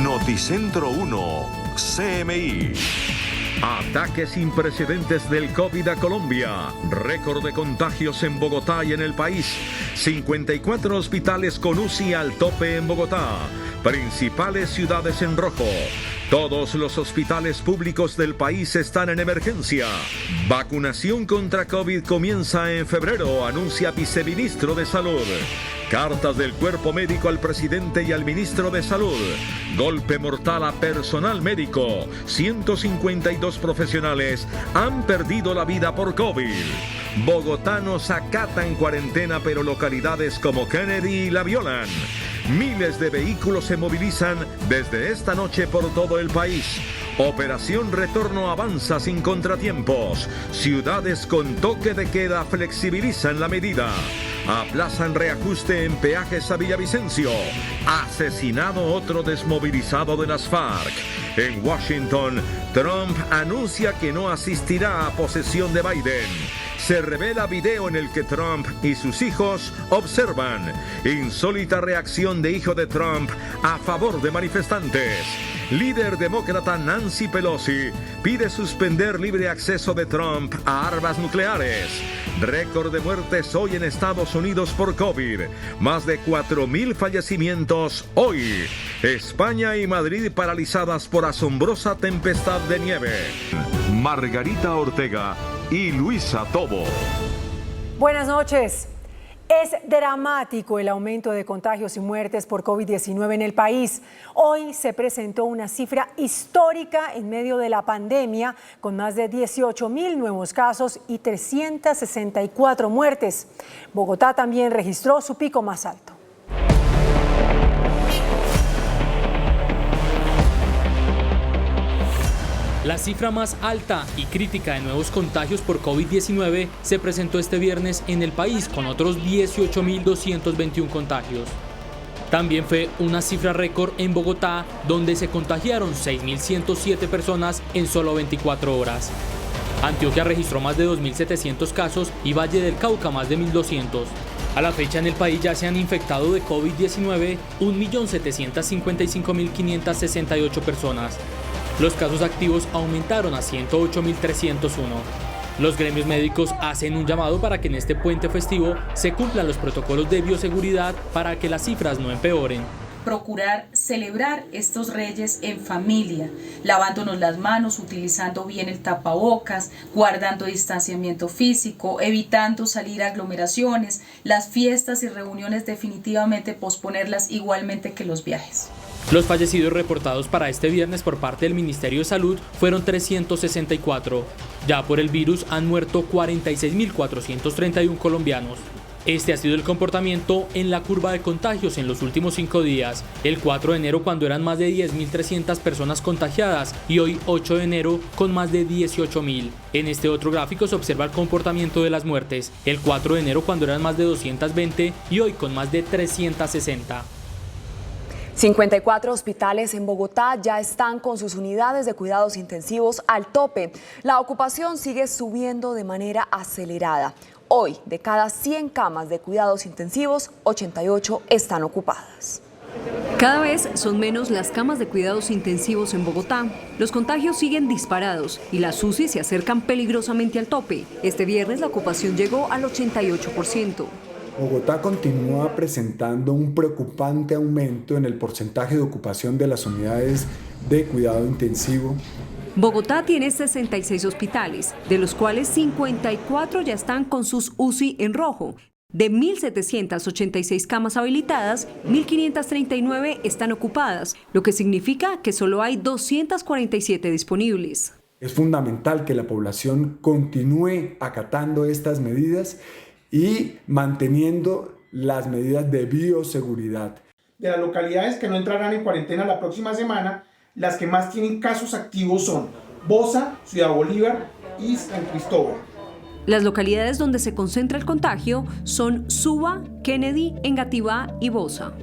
Noticentro 1, CMI. Ataques sin precedentes del COVID a Colombia. Récord de contagios en Bogotá y en el país. 54 hospitales con UCI al tope en Bogotá. Principales ciudades en rojo. Todos los hospitales públicos del país están en emergencia. Vacunación contra COVID comienza en febrero, anuncia viceministro de Salud. Cartas del cuerpo médico al presidente y al ministro de Salud. Golpe mortal a personal médico. 152 profesionales han perdido la vida por COVID. Bogotanos acatan cuarentena, pero localidades como Kennedy la violan. Miles de vehículos se movilizan desde esta noche por todo el país. Operación Retorno avanza sin contratiempos. Ciudades con toque de queda flexibilizan la medida. Aplazan reajuste en peajes a Villavicencio. Asesinado otro desmovilizado de las FARC. En Washington, Trump anuncia que no asistirá a posesión de Biden. Se revela video en el que Trump y sus hijos observan. Insólita reacción de hijo de Trump a favor de manifestantes. Líder demócrata Nancy Pelosi pide suspender libre acceso de Trump a armas nucleares. Récord de muertes hoy en Estados Unidos por COVID. Más de 4.000 fallecimientos hoy. España y Madrid paralizadas por asombrosa tempestad de nieve. Margarita Ortega y Luisa Tobo. Buenas noches. Es dramático el aumento de contagios y muertes por COVID-19 en el país. Hoy se presentó una cifra histórica en medio de la pandemia, con más de 18.000 nuevos casos y 364 muertes. Bogotá también registró su pico más alto. La cifra más alta y crítica de nuevos contagios por COVID-19 se presentó este viernes en el país, con otros 18.221 contagios. También fue una cifra récord en Bogotá, donde se contagiaron 6.107 personas en solo 24 horas. Antioquia registró más de 2.700 casos y Valle del Cauca más de 1.200. A la fecha en el país ya se han infectado de COVID-19 1.755.568 personas. Los casos activos aumentaron a 108.301. Los gremios médicos hacen un llamado para que en este puente festivo se cumplan los protocolos de bioseguridad para que las cifras no empeoren. Procurar celebrar estos reyes en familia, lavándonos las manos, utilizando bien el tapabocas, guardando distanciamiento físico, evitando salir a aglomeraciones, las fiestas y reuniones definitivamente posponerlas, igualmente que los viajes. Los fallecidos reportados para este viernes por parte del Ministerio de Salud fueron 364. Ya por el virus han muerto 46.431 colombianos. Este ha sido el comportamiento en la curva de contagios en los últimos 5 días. El 4 de enero, cuando eran más de 10.300 personas contagiadas, y hoy 8 de enero con más de 18.000. En este otro gráfico se observa el comportamiento de las muertes. El 4 de enero, cuando eran más de 220, y hoy con más de 360. 54 hospitales en Bogotá ya están con sus unidades de cuidados intensivos al tope. La ocupación sigue subiendo de manera acelerada. Hoy, de cada 100 camas de cuidados intensivos, 88 están ocupadas. Cada vez son menos las camas de cuidados intensivos en Bogotá. Los contagios siguen disparados y las UCI se acercan peligrosamente al tope. Este viernes la ocupación llegó al 88%. Bogotá continúa presentando un preocupante aumento en el porcentaje de ocupación de las unidades de cuidado intensivo. Bogotá tiene 66 hospitales, de los cuales 54 ya están con sus UCI en rojo. De 1.786 camas habilitadas, 1.539 están ocupadas, lo que significa que solo hay 247 disponibles. Es fundamental que la población continúe acatando estas medidas y manteniendo las medidas de bioseguridad. De las localidades que no entrarán en cuarentena la próxima semana, las que más tienen casos activos son Bosa, Ciudad Bolívar y San Cristóbal. Las localidades donde se concentra el contagio son Suba, Kennedy, Engativá y Bosa.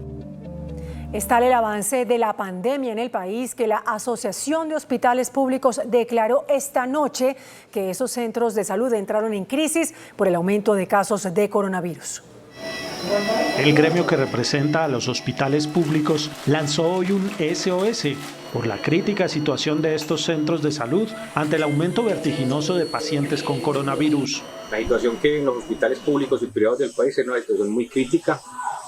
Es tal el avance de la pandemia en el país que la Asociación de Hospitales Públicos declaró esta noche que esos centros de salud entraron en crisis por el aumento de casos de coronavirus. El gremio que representa a los hospitales públicos lanzó hoy un SOS por la crítica situación de estos centros de salud ante el aumento vertiginoso de pacientes con coronavirus. La situación que en los hospitales públicos y privados del país es una situación muy crítica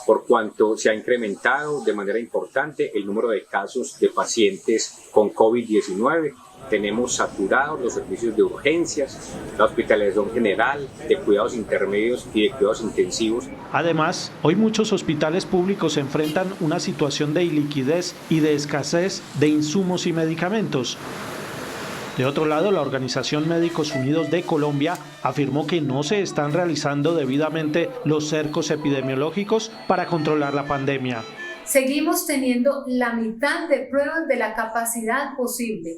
por cuanto se ha incrementado de manera importante el número de casos de pacientes con COVID-19. Tenemos saturados los servicios de urgencias, la hospitalización general, de cuidados intermedios y de cuidados intensivos. Además, hoy muchos hospitales públicos enfrentan una situación de iliquidez y de escasez de insumos y medicamentos. De otro lado, la Organización Médicos Unidos de Colombia afirmó que no se están realizando debidamente los cercos epidemiológicos para controlar la pandemia. Seguimos teniendo la mitad de pruebas de la capacidad posible.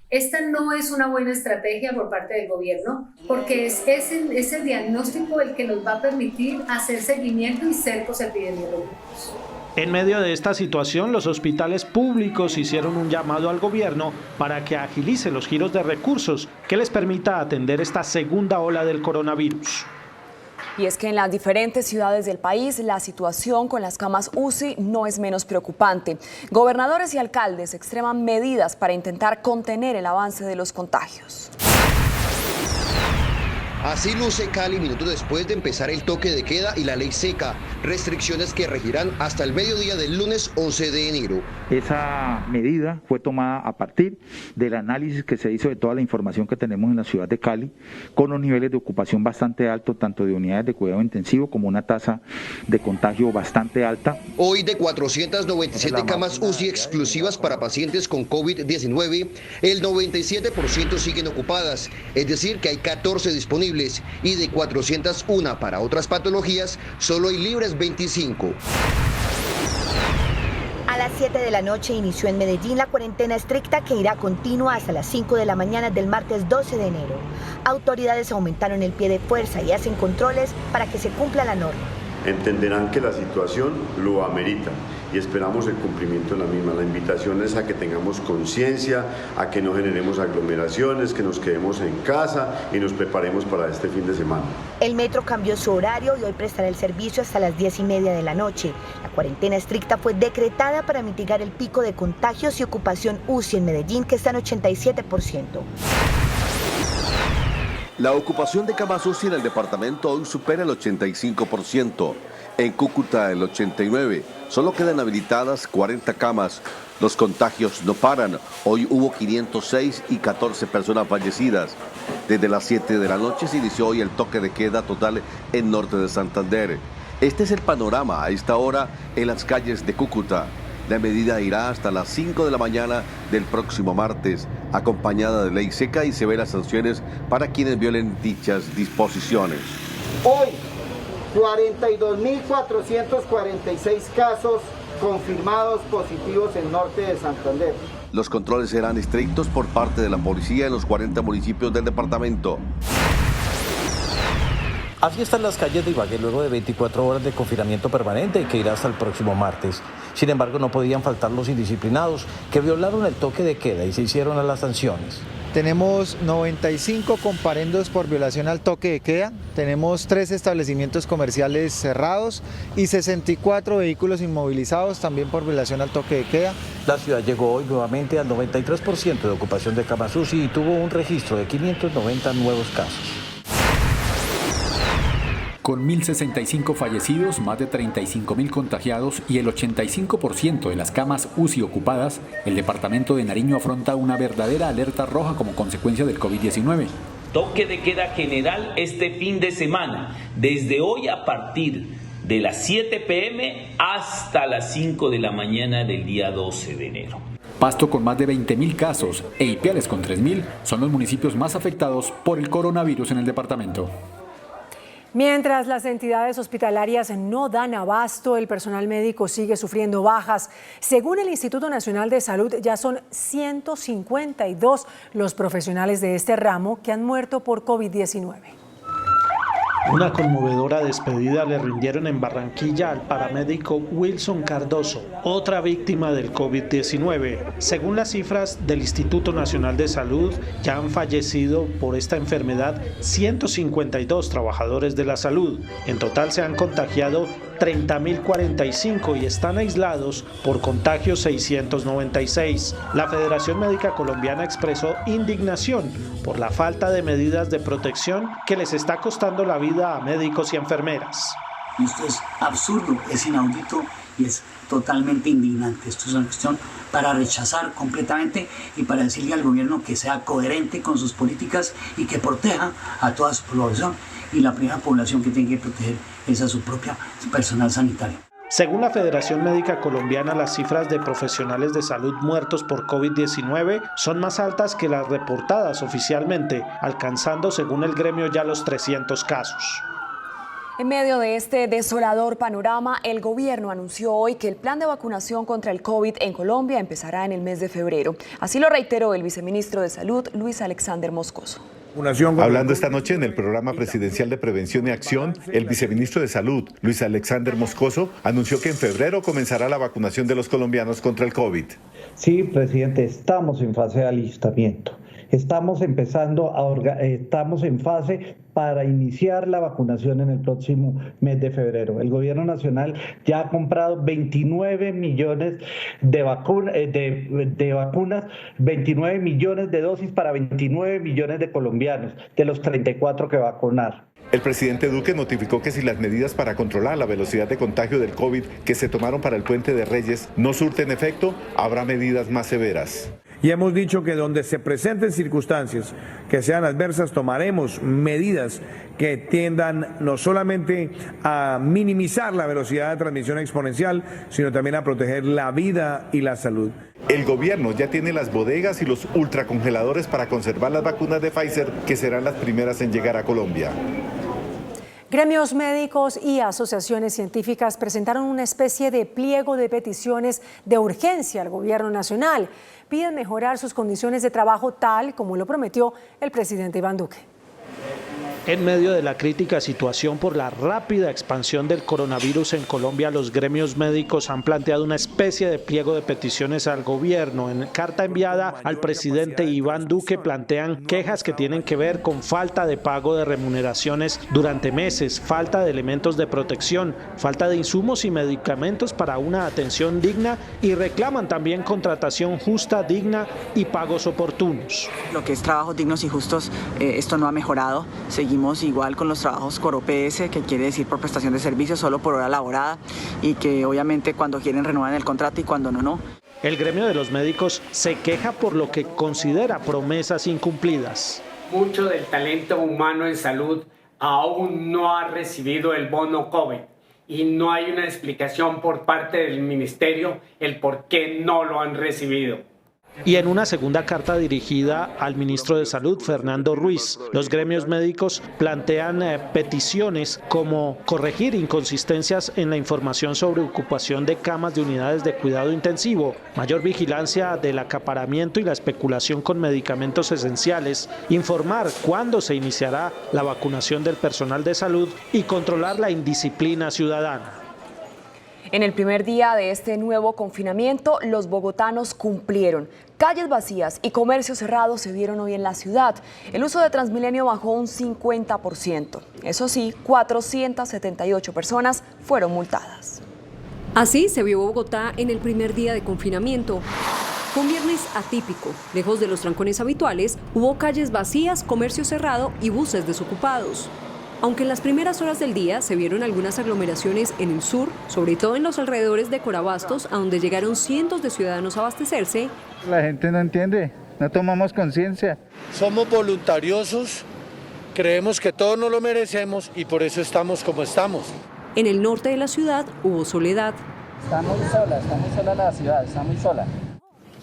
Esta no es una buena estrategia por parte del gobierno porque es ese diagnóstico el que nos va a permitir hacer seguimiento y cercos epidemiológicos. En medio de esta situación, los hospitales públicos hicieron un llamado al gobierno para que agilice los giros de recursos que les permita atender esta segunda ola del coronavirus. Y es que en las diferentes ciudades del país la situación con las camas UCI no es menos preocupante. Gobernadores y alcaldes extreman medidas para intentar contener el avance de los contagios. Así luce Cali minutos después de empezar el toque de queda y la ley seca, restricciones que regirán hasta el mediodía del lunes 11 de enero. Esa medida fue tomada a partir del análisis que se hizo de toda la información que tenemos en la ciudad de Cali, con unos niveles de ocupación bastante altos, tanto de unidades de cuidado intensivo como una tasa de contagio bastante alta. Hoy de 497 camas UCI exclusivas para pacientes con COVID-19, el 97% siguen ocupadas, es decir que hay 14 disponibles. Y de 401 para otras patologías, solo hay libres 25. A las 7 de la noche inició en Medellín la cuarentena estricta que irá continua hasta las 5 de la mañana del martes 12 de enero. Autoridades aumentaron el pie de fuerza y hacen controles para que se cumpla la norma. Entenderán que la situación lo amerita y esperamos el cumplimiento de la misma. La invitación es a que tengamos conciencia, a que no generemos aglomeraciones, que nos quedemos en casa y nos preparemos para este fin de semana. El metro cambió su horario y hoy prestará el servicio hasta las 10:30 de la noche. La cuarentena estricta fue decretada para mitigar el pico de contagios y ocupación UCI en Medellín, que está en 87%. La ocupación de camas UCI en el departamento hoy supera el 85%. En Cúcuta el 89%. Solo quedan habilitadas 40 camas. Los contagios no paran. Hoy hubo 506 y 14 personas fallecidas. Desde las 7 de la noche se inició hoy el toque de queda total en norte de Santander. Este es el panorama a esta hora en las calles de Cúcuta. La medida irá hasta las 5 de la mañana del próximo martes, acompañada de ley seca y severas sanciones para quienes violen dichas disposiciones. Hoy, 42.446 casos confirmados positivos en norte de Santander. Los controles serán estrictos por parte de la policía en los 40 municipios del departamento. Así están las calles de Ibagué luego de 24 horas de confinamiento permanente y que irá hasta el próximo martes. Sin embargo, no podían faltar los indisciplinados que violaron el toque de queda y se hicieron a las sanciones. Tenemos 95 comparendos por violación al toque de queda, tenemos 3 establecimientos comerciales cerrados y 64 vehículos inmovilizados también por violación al toque de queda. La ciudad llegó hoy nuevamente al 93% de ocupación de camas UCI y tuvo un registro de 590 nuevos casos. Con 1.065 fallecidos, más de 35.000 contagiados y el 85% de las camas UCI ocupadas, el departamento de Nariño afronta una verdadera alerta roja como consecuencia del COVID-19. Toque de queda general este fin de semana, desde hoy a partir de las 7 p.m. hasta las 5 de la mañana del día 12 de enero. Pasto con más de 20.000 casos e Ipiales con 3.000 son los municipios más afectados por el coronavirus en el departamento. Mientras las entidades hospitalarias no dan abasto, el personal médico sigue sufriendo bajas. Según el Instituto Nacional de Salud, ya son 152 los profesionales de este ramo que han muerto por COVID-19. Una conmovedora despedida le rindieron en Barranquilla al paramédico Wilson Cardoso, otra víctima del COVID-19. Según las cifras del Instituto Nacional de Salud, ya han fallecido por esta enfermedad 152 trabajadores de la salud. En total se han contagiado 30.045 y están aislados por contagio 696. La Federación Médica Colombiana expresó indignación por la falta de medidas de protección que les está costando la vida a médicos y enfermeras. Esto es absurdo, es inaudito y es totalmente indignante. Esto es una cuestión para rechazar completamente y para decirle al gobierno que sea coherente con sus políticas y que proteja a toda su población. Y la primera población que tiene que proteger es a su propia personal sanitario. Según la Federación Médica Colombiana, las cifras de profesionales de salud muertos por COVID-19 son más altas que las reportadas oficialmente, alcanzando según el gremio ya los 300 casos. En medio de este desolador panorama, el gobierno anunció hoy que el plan de vacunación contra el COVID en Colombia empezará en el mes de febrero. Así lo reiteró el viceministro de Salud, Luis Alexander Moscoso. Hablando esta noche en el programa presidencial de Prevención y Acción, el viceministro de Salud, Luis Alexander Moscoso, anunció que en febrero comenzará la vacunación de los colombianos contra el COVID. Sí, presidente, estamos en fase de alistamiento. Estamos en fase para iniciar la vacunación en el próximo mes de febrero. El gobierno nacional ya ha comprado 29 millones de vacunas, 29 millones de dosis para 29 millones de colombianos, de los 34 que va a vacunar. El presidente Duque notificó que si las medidas para controlar la velocidad de contagio del COVID que se tomaron para el Puente de Reyes no surten efecto, habrá medidas más severas. Y hemos dicho que donde se presenten circunstancias que sean adversas, tomaremos medidas que tiendan no solamente a minimizar la velocidad de transmisión exponencial, sino también a proteger la vida y la salud. El gobierno ya tiene las bodegas y los ultracongeladores para conservar las vacunas de Pfizer, que serán las primeras en llegar a Colombia. Gremios médicos y asociaciones científicas presentaron una especie de pliego de peticiones de urgencia al gobierno nacional. Piden mejorar sus condiciones de trabajo tal como lo prometió el presidente Iván Duque. En medio de la crítica situación por la rápida expansión del coronavirus en Colombia, los gremios médicos han planteado una especie de pliego de peticiones al gobierno. En carta enviada al presidente Iván Duque plantean quejas que tienen que ver con falta de pago de remuneraciones durante meses, falta de elementos de protección, falta de insumos y medicamentos para una atención digna y reclaman también contratación justa, digna y pagos oportunos. Lo que es trabajos dignos y justos, esto no ha mejorado. Seguimos igual con los trabajos por OPS, que quiere decir por prestación de servicios, solo por hora laborada, y que obviamente cuando quieren renovar el contrato y cuando no. El gremio de los médicos se queja por lo que considera promesas incumplidas. Mucho del talento humano en salud aún no ha recibido el bono COVID y no hay una explicación por parte del ministerio el por qué no lo han recibido. Y en una segunda carta dirigida al ministro de Salud, Fernando Ruiz, los gremios médicos plantean peticiones como corregir inconsistencias en la información sobre ocupación de camas de unidades de cuidado intensivo, mayor vigilancia del acaparamiento y la especulación con medicamentos esenciales, informar cuándo se iniciará la vacunación del personal de salud y controlar la indisciplina ciudadana. En el primer día de este nuevo confinamiento, los bogotanos cumplieron. Calles vacías y comercios cerrados se vieron hoy en la ciudad. El uso de Transmilenio bajó un 50%. Eso sí, 478 personas fueron multadas. Así se vio Bogotá en el primer día de confinamiento. Fue un viernes atípico. Lejos de los trancones habituales, hubo calles vacías, comercio cerrado y buses desocupados. Aunque en las primeras horas del día se vieron algunas aglomeraciones en el sur, sobre todo en los alrededores de Corabastos, a donde llegaron cientos de ciudadanos a abastecerse. La gente no entiende, no tomamos conciencia. Somos voluntariosos, creemos que todos nos lo merecemos y por eso estamos como estamos. En el norte de la ciudad hubo soledad. Está muy sola la ciudad, está muy sola.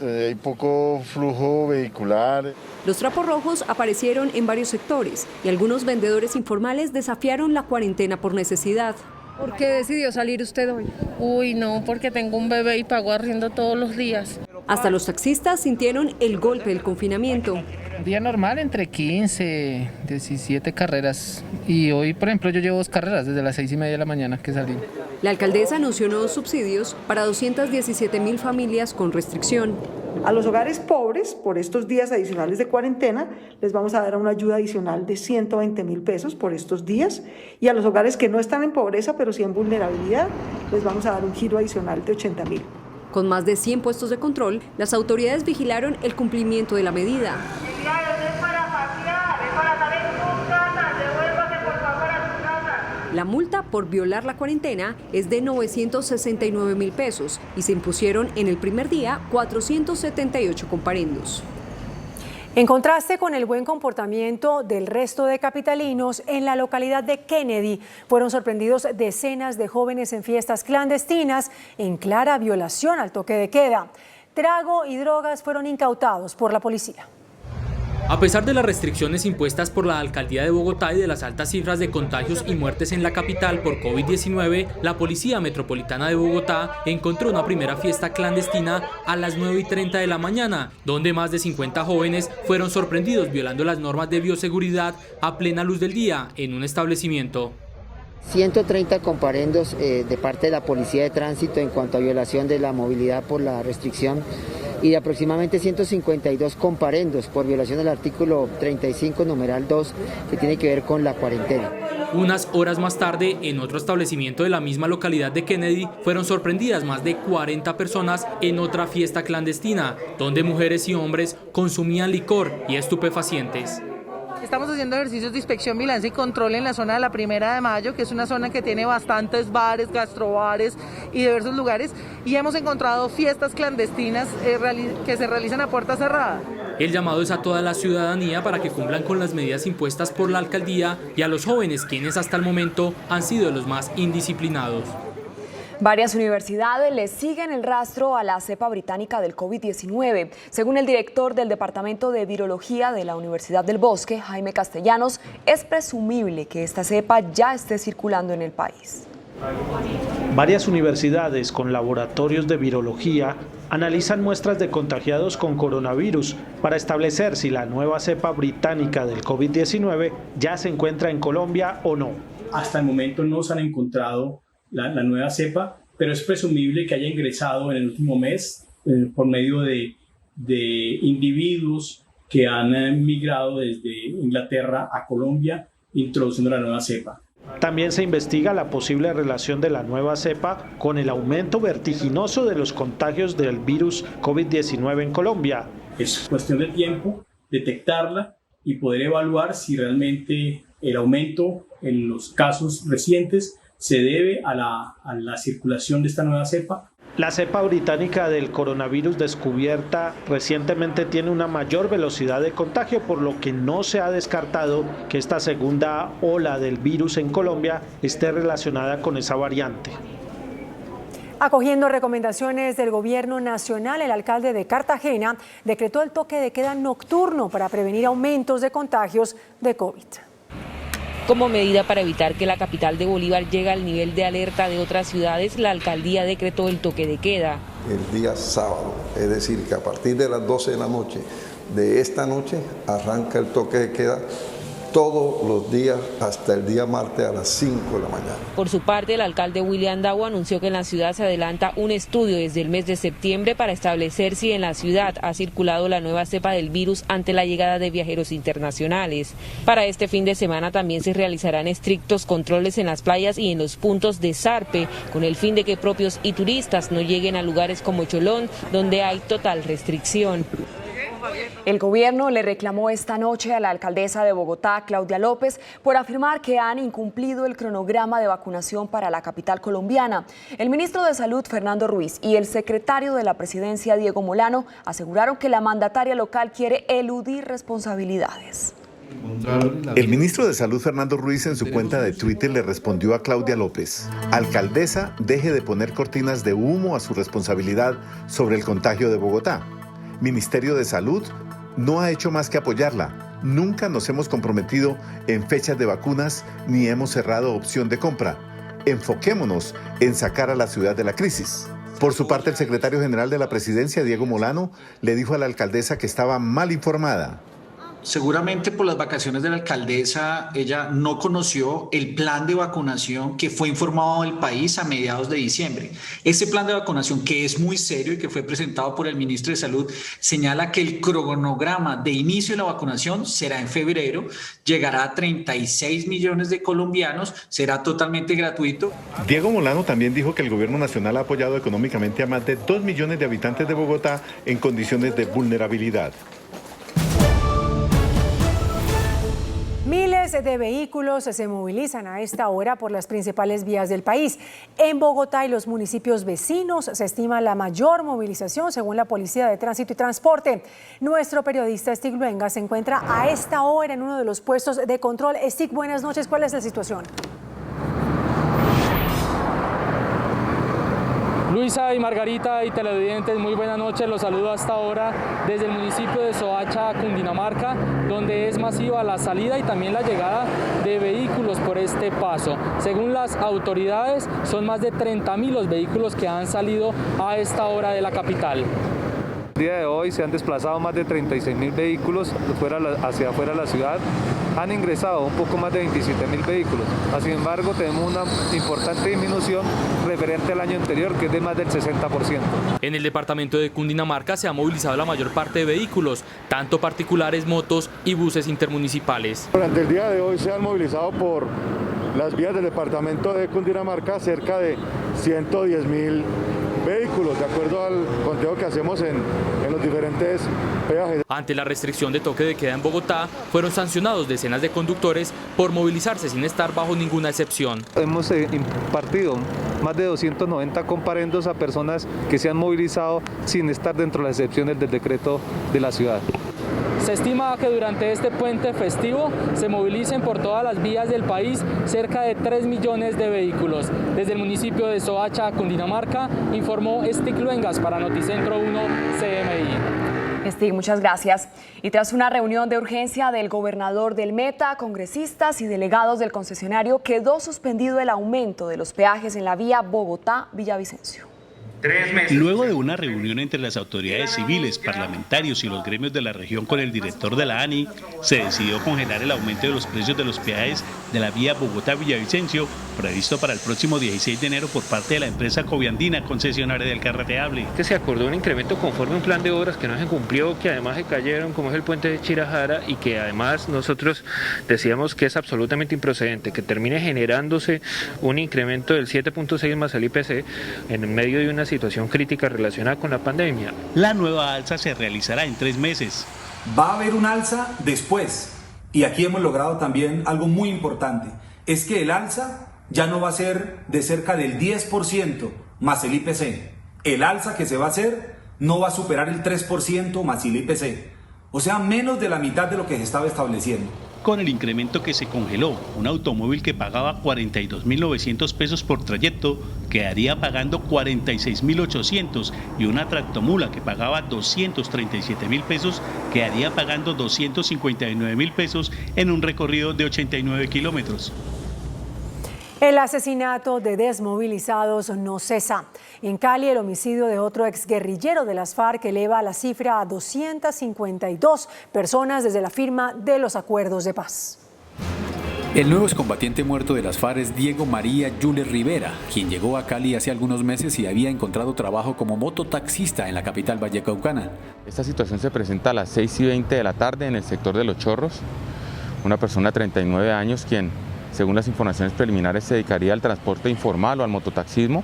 Hay poco flujo vehicular. Los trapos rojos aparecieron en varios sectores y algunos vendedores informales desafiaron la cuarentena por necesidad. ¿Por qué decidió salir usted hoy? Uy, no, porque tengo un bebé y pago arriendo todos los días. Hasta los taxistas sintieron el golpe del confinamiento. Un día normal entre 15, 17 carreras. Y hoy, por ejemplo, yo llevo 2 carreras desde las 6:30 de la mañana que salí. La alcaldesa anunció nuevos subsidios para 217.000 familias con restricción. A los hogares pobres, por estos días adicionales de cuarentena, les vamos a dar una ayuda adicional de 120.000 pesos por estos días, y a los hogares que no están en pobreza, pero sí en vulnerabilidad, les vamos a dar un giro adicional de 80.000. Con más de 100 puestos de control, las autoridades vigilaron el cumplimiento de la medida. La multa por violar la cuarentena es de 969.000 pesos y se impusieron en el primer día 478 comparendos. En contraste con el buen comportamiento del resto de capitalinos, en la localidad de Kennedy fueron sorprendidos decenas de jóvenes en fiestas clandestinas en clara violación al toque de queda. Trago y drogas fueron incautados por la policía. A pesar de las restricciones impuestas por la Alcaldía de Bogotá y de las altas cifras de contagios y muertes en la capital por COVID-19, la Policía Metropolitana de Bogotá encontró una primera fiesta clandestina a las 9:30 de la mañana, donde más de 50 jóvenes fueron sorprendidos violando las normas de bioseguridad a plena luz del día en un establecimiento. 130 comparendos de parte de la Policía de Tránsito en cuanto a violación de la movilidad por la restricción, y de aproximadamente 152 comparendos por violación del artículo 35, numeral 2, que tiene que ver con la cuarentena. Unas horas más tarde, en otro establecimiento de la misma localidad de Kennedy, fueron sorprendidas más de 40 personas en otra fiesta clandestina, donde mujeres y hombres consumían licor y estupefacientes. Estamos haciendo ejercicios de inspección, vigilancia y control en la zona de la 1 de Mayo, que es una zona que tiene bastantes bares, gastrobares y diversos lugares, y hemos encontrado fiestas clandestinas que se realizan a puerta cerrada. El llamado es a toda la ciudadanía para que cumplan con las medidas impuestas por la alcaldía y a los jóvenes, quienes hasta el momento han sido los más indisciplinados. Varias universidades le siguen el rastro a la cepa británica del COVID-19. Según el director del Departamento de Virología de la Universidad del Bosque, Jaime Castellanos, es presumible que esta cepa ya esté circulando en el país. Varias universidades con laboratorios de virología analizan muestras de contagiados con coronavirus para establecer si la nueva cepa británica del COVID-19 ya se encuentra en Colombia o no. Hasta el momento no se han encontrado la nueva cepa, pero es presumible que haya ingresado en el último mes por medio de individuos que han migrado desde Inglaterra a Colombia, introduciendo la nueva cepa. También se investiga la posible relación de la nueva cepa con el aumento vertiginoso de los contagios del virus COVID-19 en Colombia. Es cuestión de tiempo detectarla y poder evaluar si realmente el aumento en los casos recientes se debe a la circulación de esta nueva cepa. La cepa británica del coronavirus descubierta recientemente tiene una mayor velocidad de contagio, por lo que no se ha descartado que esta segunda ola del virus en Colombia esté relacionada con esa variante. Acogiendo recomendaciones del gobierno nacional, el alcalde de Cartagena decretó el toque de queda nocturno para prevenir aumentos de contagios de COVID. Como medida para evitar que la capital de Bolívar llegue al nivel de alerta de otras ciudades, la alcaldía decretó el toque de queda. El día sábado, es decir, que a partir de las 12 de la noche de esta noche arranca el toque de queda todos los días hasta el día martes a las 5 de la mañana. Por su parte, el alcalde William Dawa anunció que en la ciudad se adelanta un estudio desde el mes de septiembre para establecer si en la ciudad ha circulado la nueva cepa del virus ante la llegada de viajeros internacionales. Para este fin de semana también se realizarán estrictos controles en las playas y en los puntos de zarpe, con el fin de que propios y turistas no lleguen a lugares como Cholón, donde hay total restricción. El gobierno le reclamó esta noche a la alcaldesa de Bogotá, Claudia López, por afirmar que han incumplido el cronograma de vacunación para la capital colombiana. El ministro de Salud, Fernando Ruiz, y el secretario de la Presidencia, Diego Molano, aseguraron que la mandataria local quiere eludir responsabilidades. El ministro de Salud, Fernando Ruiz, en su cuenta de Twitter le respondió a Claudia López: alcaldesa, deje de poner cortinas de humo a su responsabilidad sobre el contagio de Bogotá. Ministerio de Salud no ha hecho más que apoyarla. Nunca nos hemos comprometido en fechas de vacunas ni hemos cerrado opción de compra. Enfoquémonos en sacar a la ciudad de la crisis. Por su parte, el secretario general de la Presidencia, Diego Molano, le dijo a la alcaldesa que estaba mal informada. Seguramente por las vacaciones de la alcaldesa, ella no conoció el plan de vacunación que fue informado al país a mediados de diciembre. Ese plan de vacunación, que es muy serio y que fue presentado por el ministro de Salud, señala que el cronograma de inicio de la vacunación será en febrero, llegará a 36 millones de colombianos, será totalmente gratuito. Diego Molano también dijo que el gobierno nacional ha apoyado económicamente a más de 2 millones de habitantes de Bogotá en condiciones de vulnerabilidad. Miles de vehículos se movilizan a esta hora por las principales vías del país. En Bogotá y los municipios vecinos se estima la mayor movilización según la Policía de Tránsito y Transporte. Nuestro periodista Stig Luenga se encuentra a esta hora en uno de los puestos de control. Stig, buenas noches. ¿Cuál es la situación? Luisa y Margarita y televidentes, muy buenas noches, los saludo hasta ahora desde el municipio de Soacha, Cundinamarca, donde es masiva la salida y también la llegada de vehículos por este paso. Según las autoridades, son más de 30.000 los vehículos que han salido a esta hora de la capital. El día de hoy se han desplazado más de 36.000 vehículos hacia afuera de la ciudad. Han ingresado un poco más de 27.000 vehículos. Sin embargo, tenemos una importante disminución referente al año anterior, que es de más del 60%. En el departamento de Cundinamarca se ha movilizado la mayor parte de vehículos, tanto particulares, motos y buses intermunicipales. Durante el día de hoy se han movilizado por las vías del departamento de Cundinamarca cerca de 110.000 vehículos, de acuerdo al conteo que hacemos en los diferentes peajes. Ante la restricción de toque de queda en Bogotá, fueron sancionados decenas de conductores por movilizarse sin estar bajo ninguna excepción. Hemos impartido más de 290 comparendos a personas que se han movilizado sin estar dentro de las excepciones del decreto de la ciudad. Se estima que durante este puente festivo se movilicen por todas las vías del país cerca de 3 millones de vehículos. Desde el municipio de Soacha, Cundinamarca, informó Stig Luengas para Noticentro 1 CMI. Stig, muchas gracias. Y tras una reunión de urgencia del gobernador del Meta, congresistas y delegados del concesionario, quedó suspendido el aumento de los peajes en la vía Bogotá-Villavicencio. Luego de una reunión entre las autoridades civiles, parlamentarios y los gremios de la región con el director de la ANI, se decidió congelar el aumento de los precios de los peajes de la vía Bogotá-Villavicencio, previsto para el próximo 16 de enero por parte de la empresa Coviandina, concesionaria del carreteable. Se acordó un incremento conforme a un plan de obras que no se cumplió, que además se cayeron, como es el puente de Chirajara, y que además nosotros decíamos que es absolutamente improcedente, que termine generándose un incremento del 7.6 más el IPC en medio de una situación crítica relacionada con la pandemia. La nueva alza se realizará en 3 meses. Va a haber un alza después, y aquí hemos logrado también algo muy importante, es que el alza ya no va a ser de cerca del 10% más el IPC. El alza que se va a hacer no va a superar el 3% más el IPC, o sea, menos de la mitad de lo que se estaba estableciendo. Con el incremento que se congeló, un automóvil que pagaba 42.900 pesos por trayecto quedaría pagando 46.800 y una tractomula que pagaba 237.000 pesos quedaría pagando 259.000 pesos en un recorrido de 89 kilómetros. El asesinato de desmovilizados no cesa. En Cali, el homicidio de otro exguerrillero de las FARC eleva la cifra a 252 personas desde la firma de los acuerdos de paz. El nuevo excombatiente muerto de las FARC es Diego María Yules Rivera, quien llegó a Cali hace algunos meses y había encontrado trabajo como mototaxista en la capital vallecaucana. Esta situación se presenta a las 6:20 de la tarde en el sector de Los Chorros. Una persona de 39 años quien, según las informaciones preliminares, se dedicaría al transporte informal o al mototaxismo.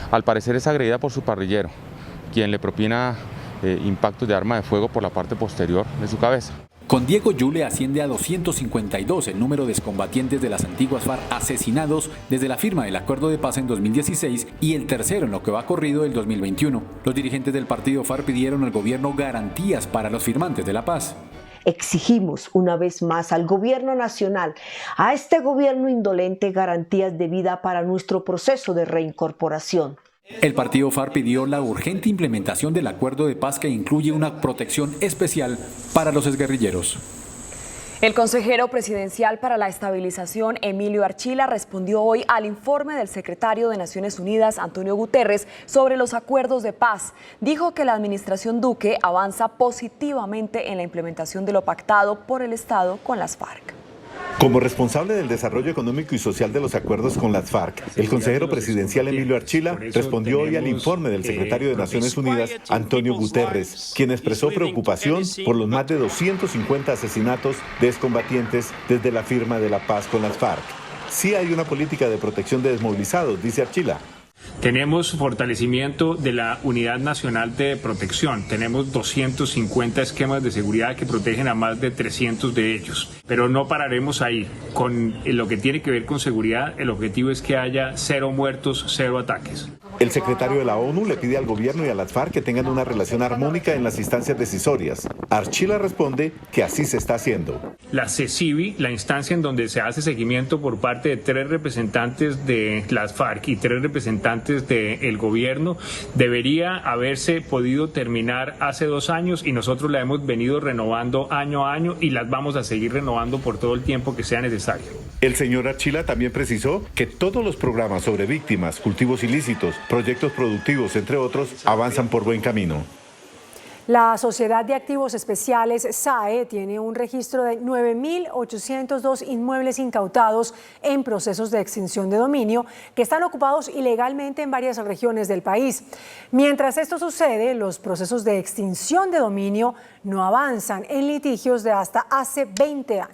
Al parecer es agredida por su parrillero, quien le propina impactos de arma de fuego por la parte posterior de su cabeza. Con Diego Yule asciende a 252 el número de excombatientes de las antiguas FARC asesinados desde la firma del acuerdo de paz en 2016 y el tercero en lo que va corrido del 2021. Los dirigentes del partido FARC pidieron al gobierno garantías para los firmantes de la paz. Exigimos una vez más al gobierno nacional, a este gobierno indolente, garantías de vida para nuestro proceso de reincorporación. El partido FARC pidió la urgente implementación del acuerdo de paz que incluye una protección especial para los exguerrilleros. El consejero presidencial para la estabilización, Emilio Archila, respondió hoy al informe del secretario de Naciones Unidas, Antonio Guterres, sobre los acuerdos de paz. Dijo que la administración Duque avanza positivamente en la implementación de lo pactado por el Estado con las FARC. Como responsable del desarrollo económico y social de los acuerdos con las FARC, el consejero presidencial Emilio Archila respondió hoy al informe del secretario de Naciones Unidas, Antonio Guterres, quien expresó preocupación por los más de 250 asesinatos de excombatientes desde la firma de la paz con las FARC. Sí hay una política de protección de desmovilizados, dice Archila. Tenemos fortalecimiento de la Unidad Nacional de Protección. Tenemos 250 esquemas de seguridad que protegen a más de 300 de ellos. Pero no pararemos ahí. Con lo que tiene que ver con seguridad, el objetivo es que haya 0 muertos, 0 ataques. El secretario de la ONU le pide al gobierno y a las FARC que tengan una relación armónica en las instancias decisorias. Archila responde que así se está haciendo. La CECIVI, la instancia en donde se hace seguimiento por parte de 3 representantes de las FARC y 3 representantes del gobierno, debería haberse podido terminar hace 2 años y nosotros la hemos venido renovando año a año y las vamos a seguir renovando por todo el tiempo que sea necesario. El señor Archila también precisó que todos los programas sobre víctimas, cultivos ilícitos, proyectos productivos, entre otros, avanzan por buen camino. La Sociedad de Activos Especiales, SAE, tiene un registro de 9.802 inmuebles incautados en procesos de extinción de dominio que están ocupados ilegalmente en varias regiones del país. Mientras esto sucede, los procesos de extinción de dominio no avanzan en litigios de hasta hace 20 años.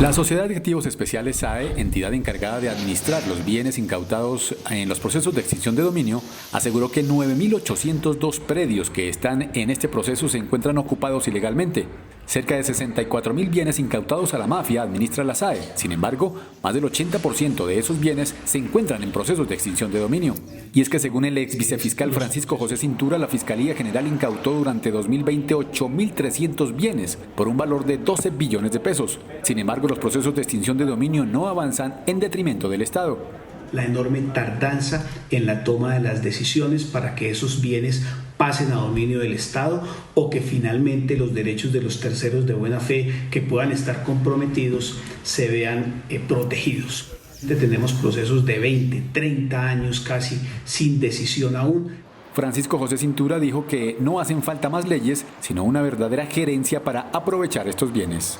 La Sociedad de Activos Especiales SAE, entidad encargada de administrar los bienes incautados en los procesos de extinción de dominio, aseguró que 9.802 predios que están en este proceso se encuentran ocupados ilegalmente. Cerca de 64.000 bienes incautados a la mafia administra la SAE. Sin embargo, más del 80% de esos bienes se encuentran en procesos de extinción de dominio. Y es que según el ex vicefiscal Francisco José Cintura, la Fiscalía General incautó durante 2020 8.300 bienes por un valor de 12 billones de pesos. Sin embargo, los procesos de extinción de dominio no avanzan en detrimento del Estado. La enorme tardanza en la toma de las decisiones para que esos bienes pasen a dominio del Estado o que finalmente los derechos de los terceros de buena fe que puedan estar comprometidos se vean protegidos. Tenemos procesos de 20, 30 años casi sin decisión aún. Francisco José Cintura dijo que no hacen falta más leyes, sino una verdadera gerencia para aprovechar estos bienes.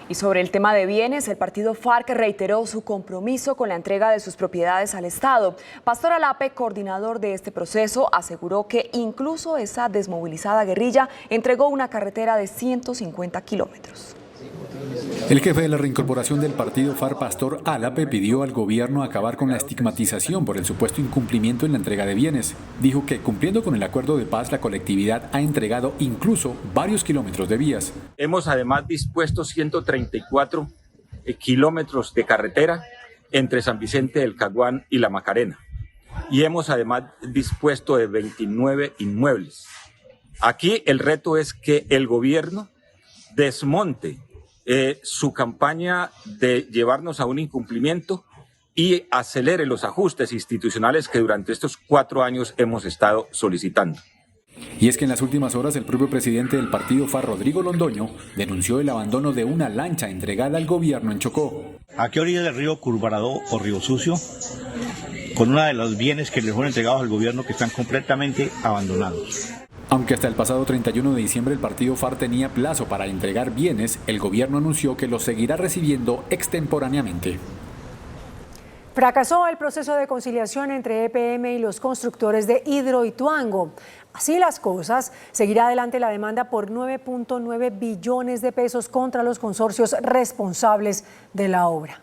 Y sobre el tema de bienes, el partido FARC reiteró su compromiso con la entrega de sus propiedades al Estado. Pastor Alape, coordinador de este proceso, aseguró que incluso esa desmovilizada guerrilla entregó una carretera de 150 kilómetros. El jefe de la reincorporación del partido FARC, Pastor Alape, pidió al gobierno acabar con la estigmatización por el supuesto incumplimiento en la entrega de bienes. Dijo que cumpliendo con el acuerdo de paz, la colectividad ha entregado incluso varios kilómetros de vías. Hemos además dispuesto 134 kilómetros de carretera entre San Vicente del Caguán y La Macarena. Y hemos además dispuesto de 29 inmuebles. Aquí el reto es que el gobierno desmonte su campaña de llevarnos a un incumplimiento y acelere los ajustes institucionales que durante estos 4 años hemos estado solicitando. Y es que en las últimas horas el propio presidente del partido FARC, Rodrigo Londoño, denunció el abandono de una lancha entregada al gobierno en Chocó. Aquí a orillas del río Curvarado o Río Sucio, con uno de los bienes que les fueron entregados al gobierno que están completamente abandonados. Aunque hasta el pasado 31 de diciembre el partido FARC tenía plazo para entregar bienes, el gobierno anunció que los seguirá recibiendo extemporáneamente. Fracasó el proceso de conciliación entre EPM y los constructores de Hidroituango. Así las cosas, seguirá adelante la demanda por 9.9 billones de pesos contra los consorcios responsables de la obra.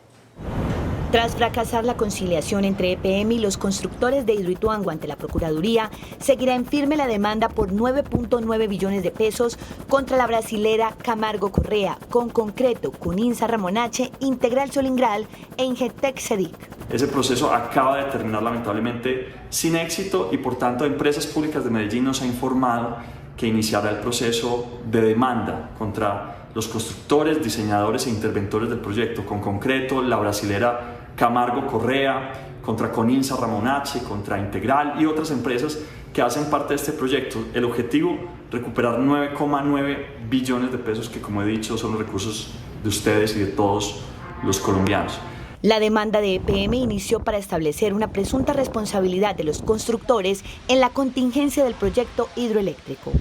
Tras fracasar la conciliación entre EPM y los constructores de Hidroituango ante la Procuraduría, seguirá en firme la demanda por 9.9 billones de pesos contra la brasilera Camargo Correa, con Concreto, Cuninsa Ramonache, Integral Solingral e Ingetec Cedic. Ese proceso acaba de terminar lamentablemente sin éxito y por tanto Empresas Públicas de Medellín nos ha informado que iniciará el proceso de demanda contra los constructores, diseñadores e interventores del proyecto, con Concreto, la brasilera Camargo Correa, contra Coninsa, Ramón H., contra Integral y otras empresas que hacen parte de este proyecto. El objetivo, recuperar 9,9 billones de pesos que, como he dicho, son los recursos de ustedes y de todos los colombianos. La demanda de EPM inició para establecer una presunta responsabilidad de los constructores en la contingencia del proyecto hidroeléctrico.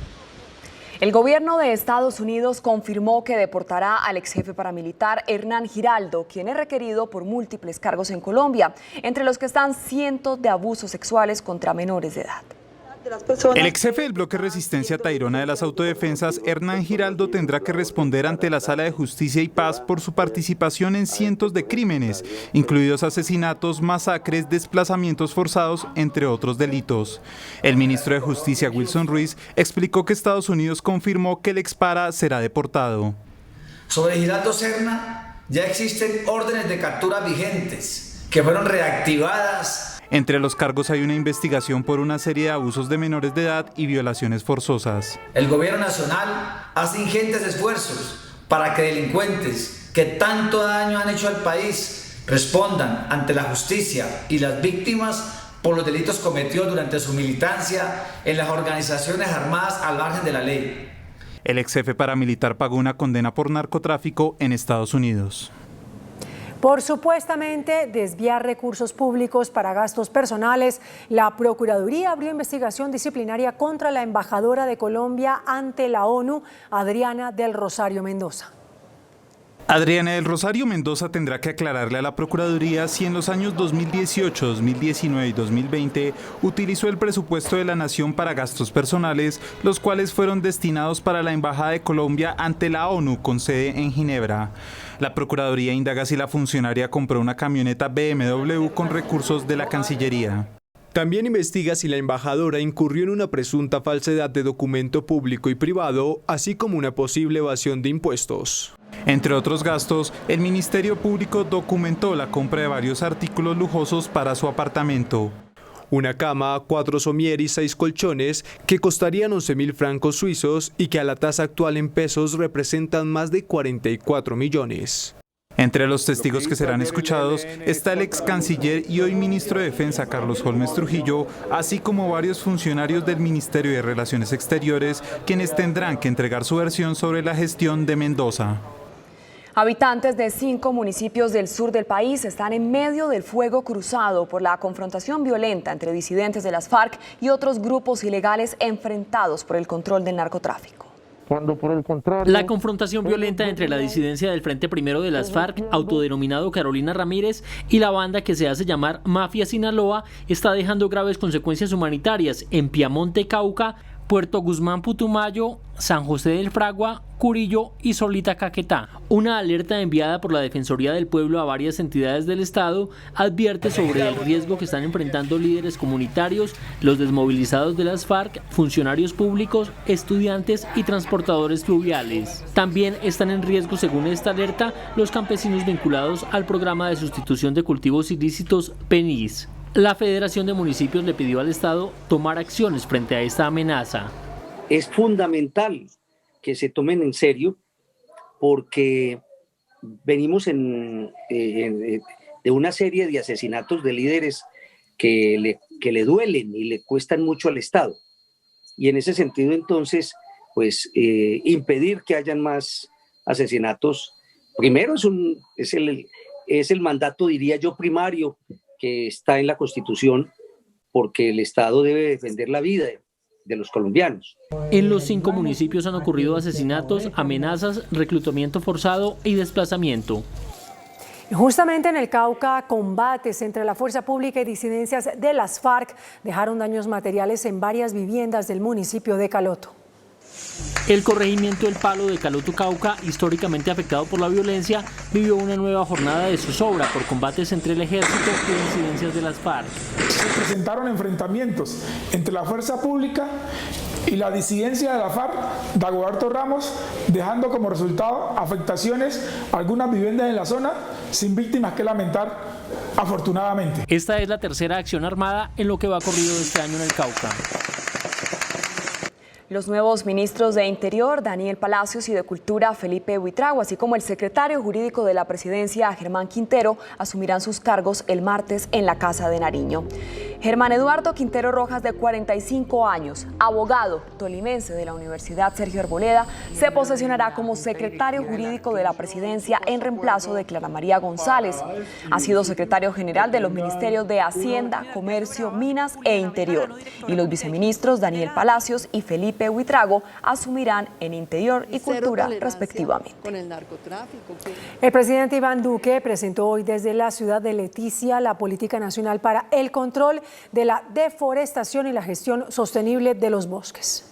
El gobierno de Estados Unidos confirmó que deportará al ex jefe paramilitar Hernán Giraldo, quien es requerido por múltiples cargos en Colombia, entre los que están cientos de abusos sexuales contra menores de edad. El ex jefe del bloque Resistencia Tayrona de las Autodefensas, Hernán Giraldo, tendrá que responder ante la Sala de Justicia y Paz por su participación en cientos de crímenes, incluidos asesinatos, masacres, desplazamientos forzados, entre otros delitos. El ministro de Justicia, Wilson Ruiz, explicó que Estados Unidos confirmó que el expara será deportado. Sobre Giraldo Serna ya existen órdenes de captura vigentes que fueron reactivadas. Entre los cargos hay una investigación por una serie de abusos de menores de edad y violaciones forzosas. El gobierno nacional hace ingentes esfuerzos para que delincuentes que tanto daño han hecho al país respondan ante la justicia y las víctimas por los delitos cometidos durante su militancia en las organizaciones armadas al margen de la ley. El ex jefe paramilitar pagó una condena por narcotráfico en Estados Unidos. Por supuestamente desviar recursos públicos para gastos personales, la Procuraduría abrió investigación disciplinaria contra la embajadora de Colombia ante la ONU, Adriana del Rosario Mendoza. Adriana del Rosario Mendoza tendrá que aclararle a la Procuraduría si en los años 2018, 2019 y 2020 utilizó el presupuesto de la Nación para gastos personales, los cuales fueron destinados para la Embajada de Colombia ante la ONU con sede en Ginebra. La Procuraduría indaga si la funcionaria compró una camioneta BMW con recursos de la Cancillería. También investiga si la embajadora incurrió en una presunta falsedad de documento público y privado, así como una posible evasión de impuestos. Entre otros gastos, el Ministerio Público documentó la compra de varios artículos lujosos para su apartamento. Una cama, 4 somier y 6 colchones que costarían 11.000 francos suizos y que a la tasa actual en pesos representan más de 44 millones. Entre los testigos que serán escuchados está el ex canciller y hoy ministro de Defensa Carlos Holmes Trujillo, así como varios funcionarios del Ministerio de Relaciones Exteriores, quienes tendrán que entregar su versión sobre la gestión de Mendoza. Habitantes de 5 municipios del sur del país están en medio del fuego cruzado por la confrontación violenta entre disidentes de las FARC y otros grupos ilegales enfrentados por el control del narcotráfico. Cuando por el contrario, la confrontación violenta entre la disidencia del Frente Primero de las FARC, autodenominado Carolina Ramírez, y la banda que se hace llamar Mafia Sinaloa está dejando graves consecuencias humanitarias en Piamonte, Cauca, Puerto Guzmán, Putumayo, San José del Fragua, Curillo y Solita, Caquetá. Una alerta enviada por la Defensoría del Pueblo a varias entidades del Estado advierte sobre el riesgo que están enfrentando líderes comunitarios, los desmovilizados de las FARC, funcionarios públicos, estudiantes y transportadores fluviales. También están en riesgo, según esta alerta, los campesinos vinculados al programa de sustitución de cultivos ilícitos PENIS. La Federación de Municipios le pidió al Estado tomar acciones frente a esta amenaza. Es fundamental que se tomen en serio porque venimos de una serie de asesinatos de líderes que le duelen y le cuestan mucho al Estado. Y en ese sentido, entonces, pues impedir que hayan más asesinatos, primero es el mandato, diría yo, primario que está en la Constitución, porque el Estado debe defender la vida de los colombianos. En los 5 municipios han ocurrido asesinatos, amenazas, reclutamiento forzado y desplazamiento. Justamente en el Cauca, combates entre la fuerza pública y disidencias de las FARC dejaron daños materiales en varias viviendas del municipio de Caloto. El corregimiento El Palo de Caloto, Cauca, históricamente afectado por la violencia, vivió una nueva jornada de zozobra por combates entre el ejército y disidencias de las FARC. Se presentaron enfrentamientos entre la fuerza pública y la disidencia de la FARC, Dagoberto Ramos, dejando como resultado afectaciones a algunas viviendas en la zona sin víctimas que lamentar, afortunadamente. Esta es la tercera acción armada en lo que va corrido este año en el Cauca. Los nuevos ministros de Interior, Daniel Palacios, y de Cultura, Felipe Buitrago, así como el secretario jurídico de la Presidencia, Germán Quintero, asumirán sus cargos el martes en la Casa de Nariño. Germán Eduardo Quintero Rojas, de 45 años, abogado tolimense de la Universidad Sergio Arboleda, se posesionará como secretario jurídico de la Presidencia en reemplazo de Clara María González. Ha sido secretario general de los Ministerios de Hacienda, Comercio, Minas e Interior. Y los viceministros Daniel Palacios y Felipe Buitrago asumirán en Interior y Cultura respectivamente. El presidente Iván Duque presentó hoy desde la ciudad de Leticia la Política Nacional para el Control de la Deforestación y la Gestión Sostenible de los Bosques.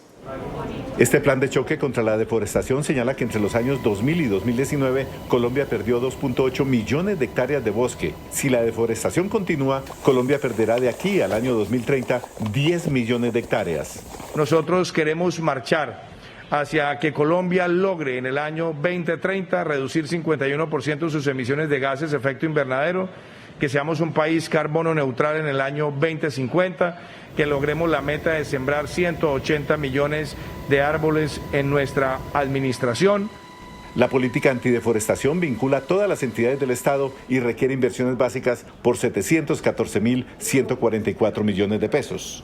Este plan de choque contra la deforestación señala que entre los años 2000 y 2019 Colombia perdió 2.8 millones de hectáreas de bosque. Si la deforestación continúa, Colombia perderá de aquí al año 2030 10 millones de hectáreas. Nosotros queremos marchar hacia que Colombia logre en el año 2030 reducir 51% sus emisiones de gases de efecto invernadero, que seamos un país carbono neutral en el año 2050, que logremos la meta de sembrar 180 millones de árboles en nuestra administración. La política antideforestación vincula a todas las entidades del Estado y requiere inversiones básicas por 714.144 millones de pesos.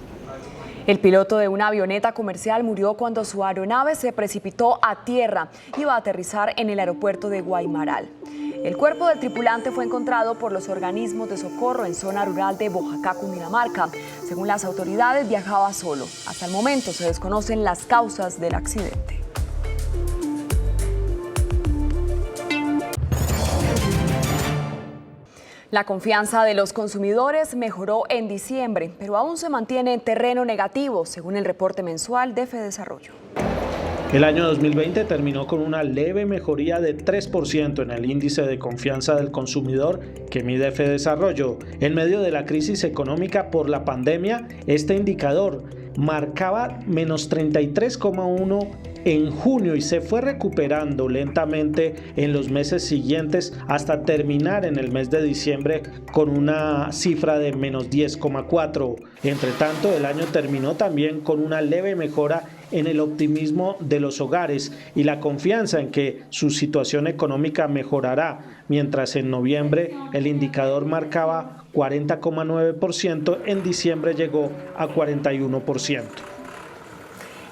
El piloto de una avioneta comercial murió cuando su aeronave se precipitó a tierra. Iba a aterrizar en el aeropuerto de Guaymaral. El cuerpo del tripulante fue encontrado por los organismos de socorro en zona rural de Boyacá, Cundinamarca. Según las autoridades, viajaba solo. Hasta el momento se desconocen las causas del accidente. La confianza de los consumidores mejoró en diciembre, pero aún se mantiene en terreno negativo, según el reporte mensual de Fedesarrollo. El año 2020 terminó con una leve mejoría de 3% en el índice de confianza del consumidor que mide Fedesarrollo. En medio de la crisis económica por la pandemia, este indicador marcaba menos 33,1 en junio y se fue recuperando lentamente en los meses siguientes hasta terminar en el mes de diciembre con una cifra de menos 10,4. Entre tanto, el año terminó también con una leve mejora en el optimismo de los hogares y la confianza en que su situación económica mejorará, mientras en noviembre el indicador marcaba 40,9%, en diciembre llegó a 41%.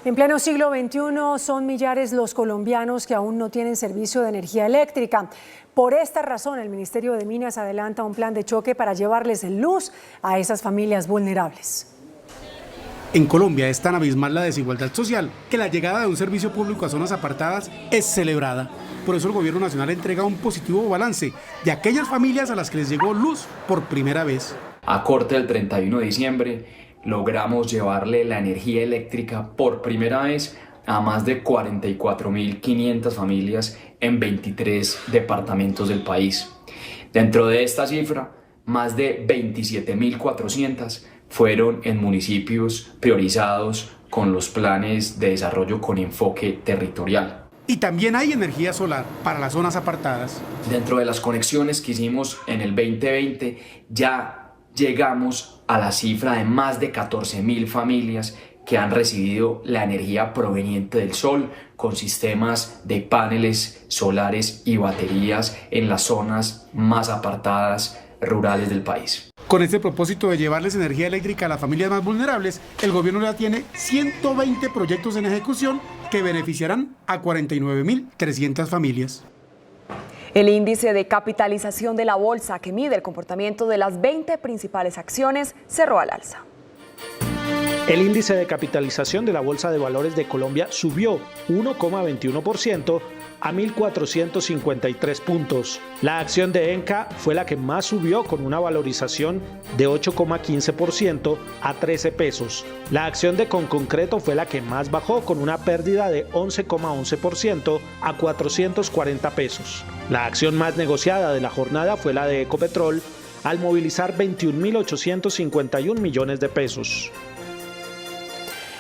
En pleno siglo XXI son millares los colombianos que aún no tienen servicio de energía eléctrica. Por esta razón, el Ministerio de Minas adelanta un plan de choque para llevarles luz a esas familias vulnerables. En Colombia es tan abismal la desigualdad social que la llegada de un servicio público a zonas apartadas es celebrada. Por eso el Gobierno Nacional entrega un positivo balance de aquellas familias a las que les llegó luz por primera vez. A corte del 31 de diciembre logramos llevarle la energía eléctrica por primera vez a más de 44.500 familias en 23 departamentos del país. Dentro de esta cifra, más de 27.400 fueron en municipios priorizados con los planes de desarrollo con enfoque territorial. Y también hay energía solar para las zonas apartadas. Dentro de las conexiones que hicimos en el 2020, ya llegamos a la cifra de más de 14.000 familias que han recibido la energía proveniente del sol con sistemas de paneles solares y baterías en las zonas más apartadas rurales del país. Con este propósito de llevarles energía eléctrica a las familias más vulnerables, el gobierno ya tiene 120 proyectos en ejecución que beneficiarán a 49.300 familias. El índice de capitalización de la bolsa, que mide el comportamiento de las 20 principales acciones, cerró al alza. El índice de capitalización de la Bolsa de Valores de Colombia subió 1,21% a 1.453 puntos. La acción de ENCA fue la que más subió con una valorización de 8,15% a 13 pesos. La acción de Conconcreto fue la que más bajó con una pérdida de 11,11% a 440 pesos. La acción más negociada de la jornada fue la de Ecopetrol, al movilizar 21.851 millones de pesos.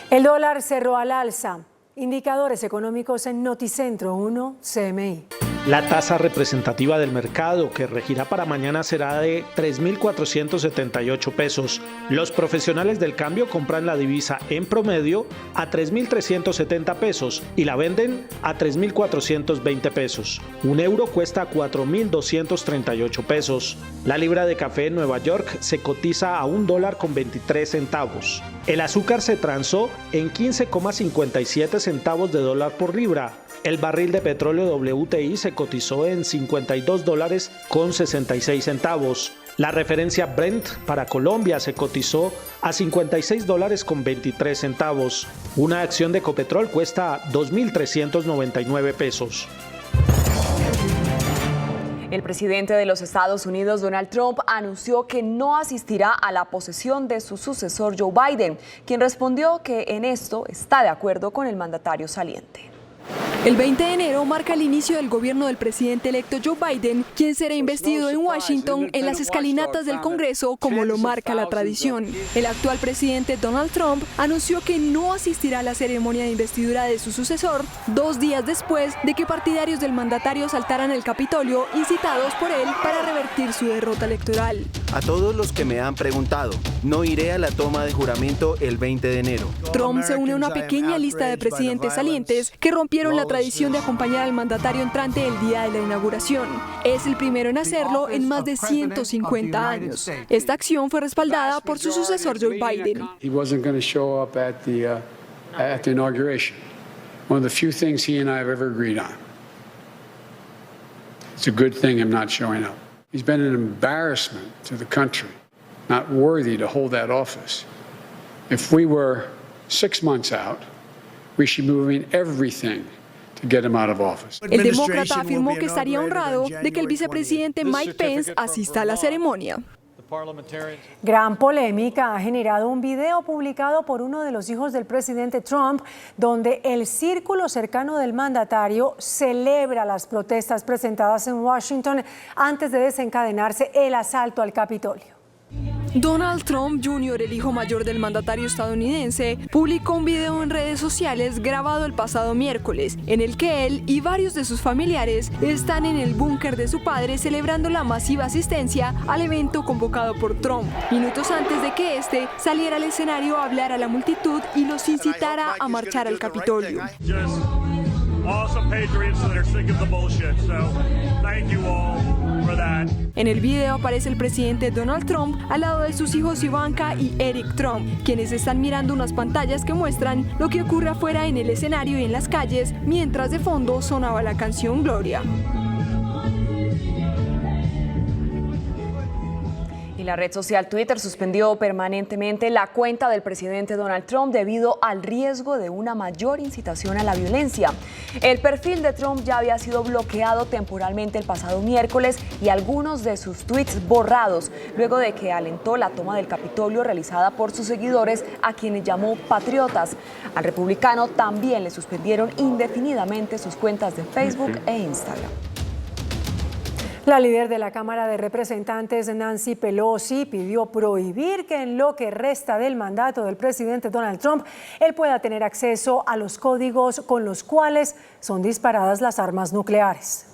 El dólar cerró al alza. Indicadores económicos en Noticentro 1 CMI. La tasa representativa del mercado que regirá para mañana será de 3.478 pesos. Los profesionales del cambio compran la divisa en promedio a 3.370 pesos y la venden a 3.420 pesos. Un euro cuesta 4.238 pesos. La libra de café en Nueva York se cotiza a $1.23. El azúcar se transó en 15,57 centavos de dólar por libra. El barril de petróleo WTI se cotizó en $52.66. La referencia Brent para Colombia se cotizó a $56.23. Una acción de Ecopetrol cuesta 2.399 pesos. El presidente de los Estados Unidos, Donald Trump, anunció que no asistirá a la posesión de su sucesor Joe Biden, quien respondió que en esto está de acuerdo con el mandatario saliente. El 20 de enero marca el inicio del gobierno del presidente electo Joe Biden, quien será investido en Washington en las escalinatas del Congreso, como lo marca la tradición. El actual presidente Donald Trump anunció que no asistirá a la ceremonia de investidura de su sucesor 2 días después de que partidarios del mandatario asaltaran el Capitolio, incitados por él para revertir su derrota electoral. A todos los que me han preguntado, no iré a la toma de juramento el 20 de enero. Trump se une a una pequeña lista de presidentes salientes que rompieron la tradición de acompañar al mandatario entrante el día de la inauguración. Es el primero en hacerlo en más de 150 años. Esta acción fue respaldada por su sucesor Joe Biden. He wasn't going to show up at the inauguration. One of the few things he and I have ever agreed on. It's a good thing I'm not showing up. He's been an embarrassment to the country, not worthy to hold that office. If we were 6 months out, we should be moving everything to get him out of office. El demócrata afirmó que estaría honrado de que el vicepresidente Mike Pence asista a la ceremonia. Gran polémica ha generado un video publicado por uno de los hijos del presidente Trump, donde el círculo cercano del mandatario celebra las protestas presentadas en Washington antes de desencadenarse el asalto al Capitolio. Donald Trump Jr., el hijo mayor del mandatario estadounidense, publicó un video en redes sociales grabado el pasado miércoles, en el que él y varios de sus familiares están en el búnker de su padre celebrando la masiva asistencia al evento convocado por Trump, minutos antes de que este saliera al escenario a hablar a la multitud y los incitara a marchar al Capitolio. En el video aparece el presidente Donald Trump al lado de sus hijos Ivanka y Eric Trump, quienes están mirando unas pantallas que muestran lo que ocurre afuera en el escenario y en las calles, mientras de fondo sonaba la canción Gloria. La red social Twitter suspendió permanentemente la cuenta del presidente Donald Trump debido al riesgo de una mayor incitación a la violencia. El perfil de Trump ya había sido bloqueado temporalmente el pasado miércoles y algunos de sus tweets borrados, luego de que alentó la toma del Capitolio realizada por sus seguidores, a quienes llamó patriotas. Al republicano también le suspendieron indefinidamente sus cuentas de Facebook e Instagram. La líder de la Cámara de Representantes, Nancy Pelosi, pidió prohibir que en lo que resta del mandato del presidente Donald Trump, él pueda tener acceso a los códigos con los cuales son disparadas las armas nucleares.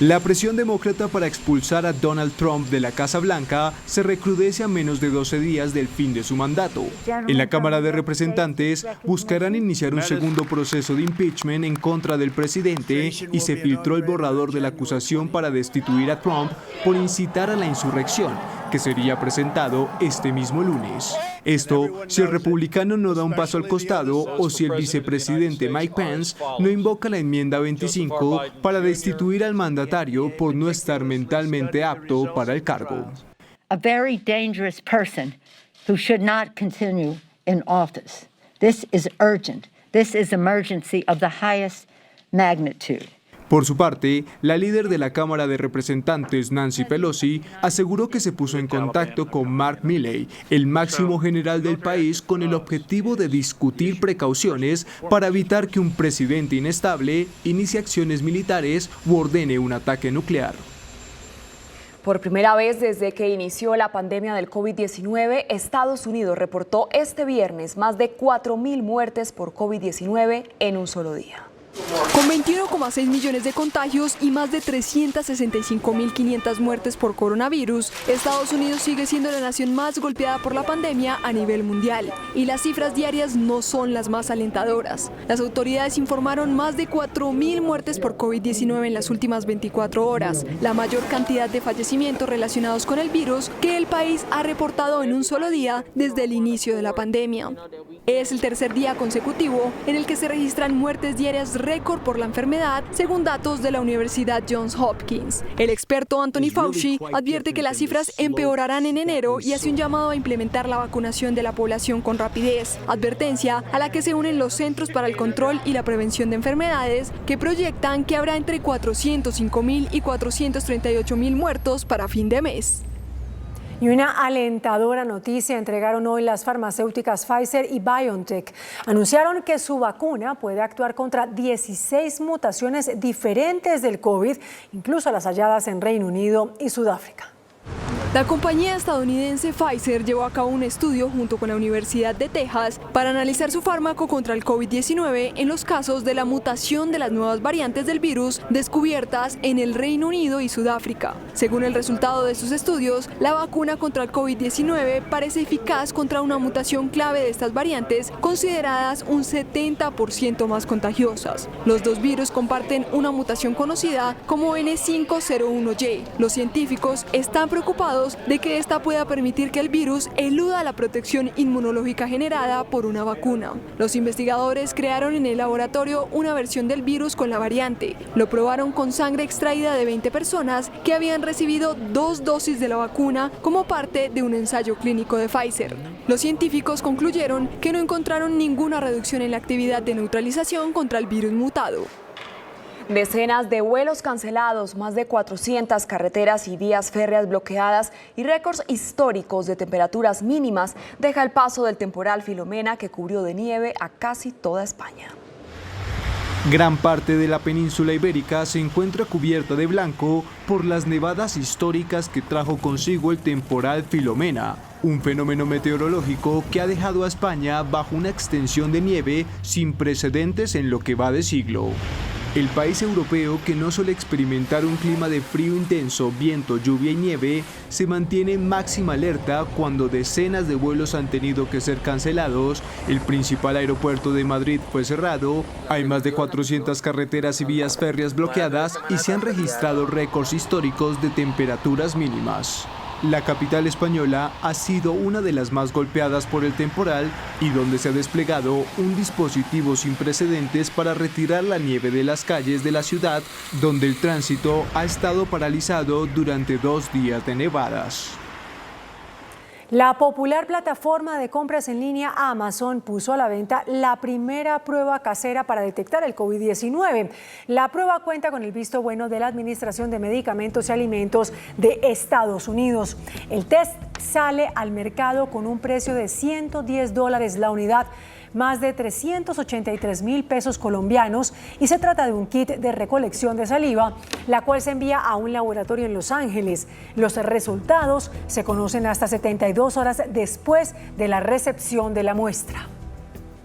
La presión demócrata para expulsar a Donald Trump de la Casa Blanca se recrudece a menos de 12 días del fin de su mandato. En la Cámara de Representantes buscarán iniciar un segundo proceso de impeachment en contra del presidente y se filtró el borrador de la acusación para destituir a Trump por incitar a la insurrección, que sería presentado este mismo lunes. Esto si el republicano no da un paso al costado o si el vicepresidente Mike Pence no invoca la enmienda 25 para destituir al mandatario por no estar mentalmente apto para el cargo. A very dangerous person who should not continue in office. This is urgent. This is emergency of the highest magnitude. Por su parte, la líder de la Cámara de Representantes, Nancy Pelosi, aseguró que se puso en contacto con Mark Milley, el máximo general del país, con el objetivo de discutir precauciones para evitar que un presidente inestable inicie acciones militares u ordene un ataque nuclear. Por primera vez desde que inició la pandemia del COVID-19, Estados Unidos reportó este viernes más de 4.000 muertes por COVID-19 en un solo día. Con 21,6 millones de contagios y más de 365.500 muertes por coronavirus, Estados Unidos sigue siendo la nación más golpeada por la pandemia a nivel mundial. Y las cifras diarias no son las más alentadoras. Las autoridades informaron más de 4.000 muertes por COVID-19 en las últimas 24 horas, la mayor cantidad de fallecimientos relacionados con el virus que el país ha reportado en un solo día desde el inicio de la pandemia. Es el tercer día consecutivo en el que se registran muertes diarias récord por la enfermedad, según datos de la Universidad Johns Hopkins. El experto Anthony Fauci advierte que las cifras empeorarán en enero y hace un llamado a implementar la vacunación de la población con rapidez, advertencia a la que se unen los Centros para el Control y la Prevención de Enfermedades, que proyectan que habrá entre 405.000 y 438.000 muertos para fin de mes. Y una alentadora noticia entregaron hoy las farmacéuticas Pfizer y BioNTech. Anunciaron que su vacuna puede actuar contra 16 mutaciones diferentes del COVID, incluso las halladas en Reino Unido y Sudáfrica. La compañía estadounidense Pfizer llevó a cabo un estudio junto con la Universidad de Texas para analizar su fármaco contra el COVID-19 en los casos de la mutación de las nuevas variantes del virus descubiertas en el Reino Unido y Sudáfrica. Según el resultado de sus estudios, la vacuna contra el COVID-19 parece eficaz contra una mutación clave de estas variantes, consideradas un 70% más contagiosas. Los dos virus comparten una mutación conocida como N501Y. Los científicos están preocupados de que esta pueda permitir que el virus eluda la protección inmunológica generada por una vacuna. Los investigadores crearon en el laboratorio una versión del virus con la variante. Lo probaron con sangre extraída de 20 personas que habían recibido 2 dosis de la vacuna como parte de un ensayo clínico de Pfizer. Los científicos concluyeron que no encontraron ninguna reducción en la actividad de neutralización contra el virus mutado. Decenas de vuelos cancelados, más de 400 carreteras y vías férreas bloqueadas y récords históricos de temperaturas mínimas deja el paso del temporal Filomena, que cubrió de nieve a casi toda España. Gran parte de la península ibérica se encuentra cubierta de blanco por las nevadas históricas que trajo consigo el temporal Filomena, un fenómeno meteorológico que ha dejado a España bajo una extensión de nieve sin precedentes en lo que va de siglo. El país europeo, que no suele experimentar un clima de frío intenso, viento, lluvia y nieve, se mantiene en máxima alerta cuando decenas de vuelos han tenido que ser cancelados, el principal aeropuerto de Madrid fue cerrado, hay más de 400 carreteras y vías férreas bloqueadas y se han registrado récords históricos de temperaturas mínimas. La capital española ha sido una de las más golpeadas por el temporal y donde se ha desplegado un dispositivo sin precedentes para retirar la nieve de las calles de la ciudad, donde el tránsito ha estado paralizado durante 2 días de nevadas. La popular plataforma de compras en línea Amazon puso a la venta la primera prueba casera para detectar el COVID-19. La prueba cuenta con el visto bueno de la Administración de Medicamentos y Alimentos de Estados Unidos. El test sale al mercado con un precio de $110 la unidad, más de 383.000 pesos colombianos, y se trata de un kit de recolección de saliva, la cual se envía a un laboratorio en Los Ángeles. Los resultados se conocen hasta 72 horas después de la recepción de la muestra.